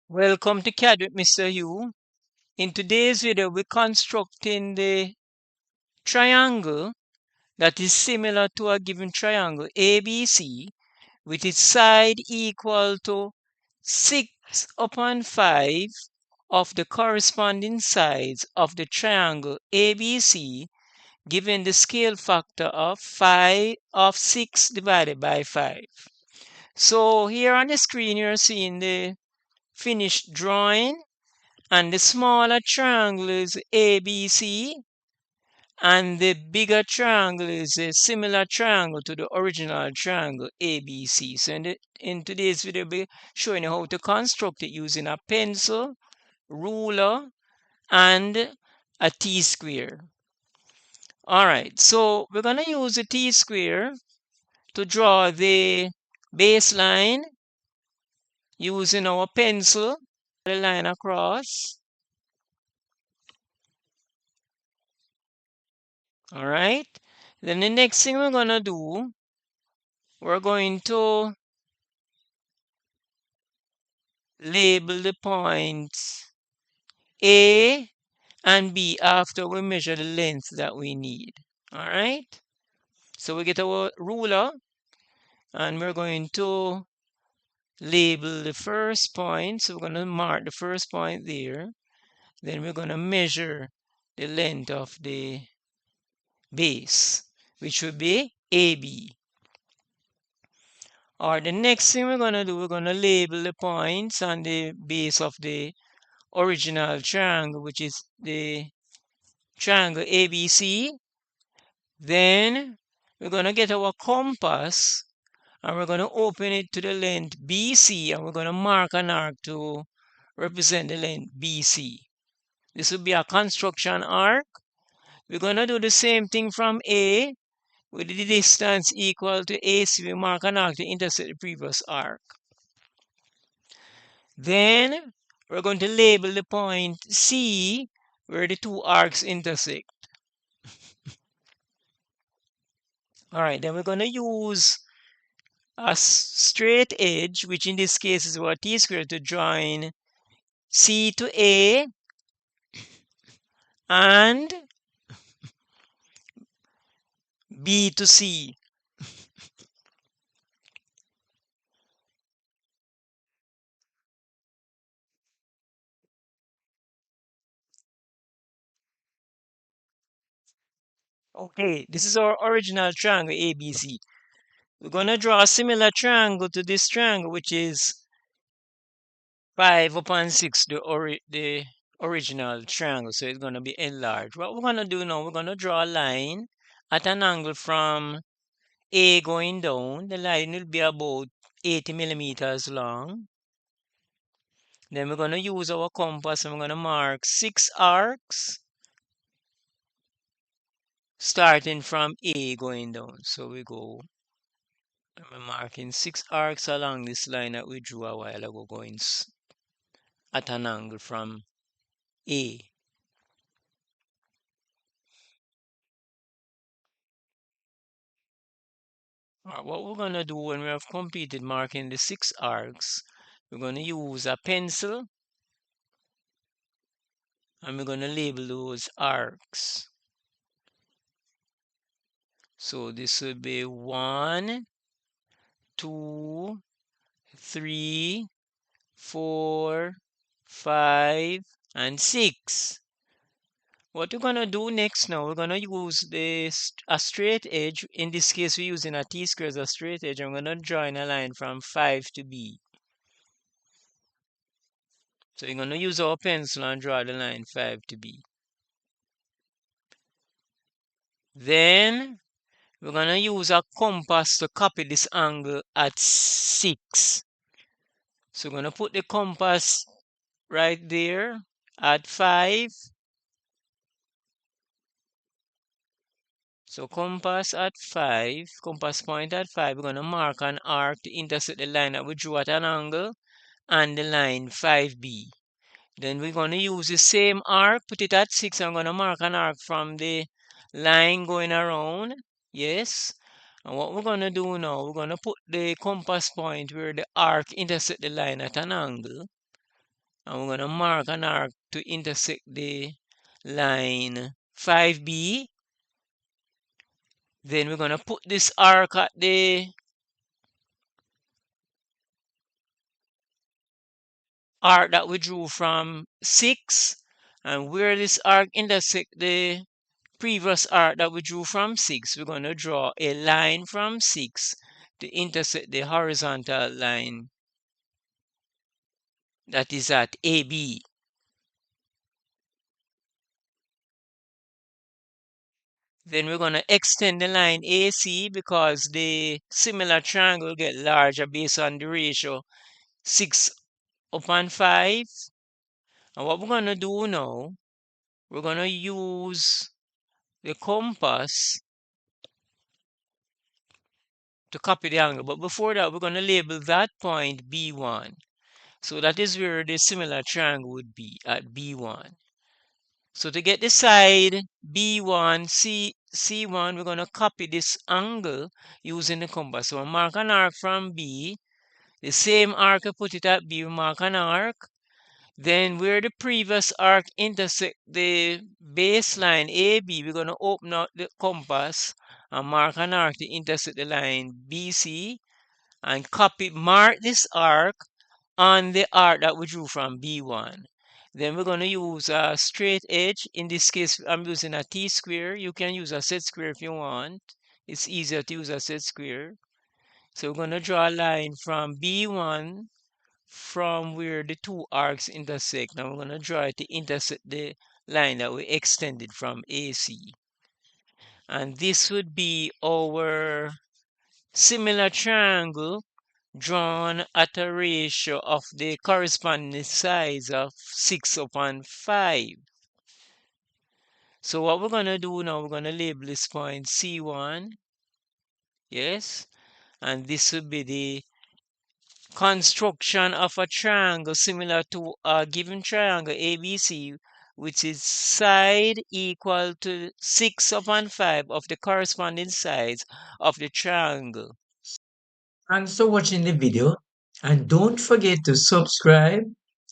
Welcome to CAD with Mr. Yu. In today's video, we're constructing the triangle that is similar to a given triangle ABC with its side equal to 6 upon 5 of the corresponding sides of the triangle ABC given the scale factor of 6 divided by 5. So here on the screen you're seeing the finished drawing. And the smaller triangle is ABC, and the bigger triangle is a similar triangle to the original triangle ABC. So in today's video, I'll be showing you how to construct it using a pencil, ruler, and a T-square. All right, so we're going to use a T-square to draw the baseline using our pencil, the line across. All right. Then the next thing we're going to do, we're going to label the points A and B after we measure the length that we need. All right. So we get our ruler and we're going to label the first point. So we're going to mark the first point there. Then we're going to measure the length of the base, which would be AB. Or the next thing we're going to do, we're going to label the points on the base of the original triangle, which is the triangle ABC. Then we're going to get our compass and we're going to open it to the length BC and we're going to mark an arc to represent the length BC. This will be a construction arc. We're going to do the same thing from A with the distance equal to AC. We mark an arc to intersect the previous arc. Then we're going to label the point C where the two arcs intersect. All right, then we're going to use a straight edge, which in this case is our T-square, to join C to A and B to C. Okay, this is our original triangle ABC. We're going to draw a similar triangle to this triangle, which is 5 upon 6, the original triangle. So it's going to be enlarged. What we're going to do now, we're going to draw a line at an angle from A going down. The line will be about 80 millimeters long. Then we're going to use our compass and we're going to mark 6 arcs starting from A going down. So we go, we're marking 6 arcs along this line that we drew a while ago, going at an angle from A. What we're going to do when we have completed marking the 6 arcs, we're going to use a pencil and we're going to label those arcs. So this will be 1, 2, 3, 4, 5, and 6. What we're going to do next now, we're going to use a straight edge. In this case, we're using a T-square as a straight edge. I'm going to draw in a line from 5 to B. So you're going to use our pencil and draw the line 5 to B. Then we're going to use a compass to copy this angle at 6. So we're going to put the compass right there at 5. So compass at 5, compass point at 5, we're going to mark an arc to intersect the line that we drew at an angle and the line 5B. Then we're going to use the same arc, put it at 6. I'm going to mark an arc from the line going around. Yes. And what we're going to do now, we're going to put the compass point where the arc intersect the line at an angle. And we're going to mark an arc to intersect the line 5B. Then we're going to put this arc at the arc that we drew from 6. And where this arc intersect the previous arc that we drew from 6, we're going to draw a line from 6 to intersect the horizontal line that is at AB. Then we're going to extend the line AC because the similar triangle get larger based on the ratio 6 upon 5. And what we're going to do now, we're going to use the compass to copy the angle. But before that, we're going to label that point B1. So that is where the similar triangle would be, at B1. So to get the side B1, C1, we're going to copy this angle using the compass. So mark an arc from B. The same arc I put it at B, we mark an arc. Then where the previous arc intersect the baseline AB, we're going to open out the compass and mark an arc to intersect the line BC and mark this arc on the arc that we drew from B1. Then we're going to use a straight edge. In this case, I'm using a T-square. You can use a set square if you want. It's easier to use a set square. So we're going to draw a line from B1 from where the two arcs intersect. Now we're going to draw it to intersect the line that we extended from AC. And this would be our similar triangle drawn at a ratio of the corresponding size of 6 upon 5. So what we're going to do now, we're going to label this point C1. Yes. And this would be the construction of a triangle similar to a given triangle ABC, which is side equal to 6 upon 5 of the corresponding sides of the triangle. Thanks for watching the video, and don't forget to subscribe,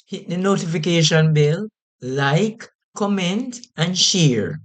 hit the notification bell, like, comment, and share.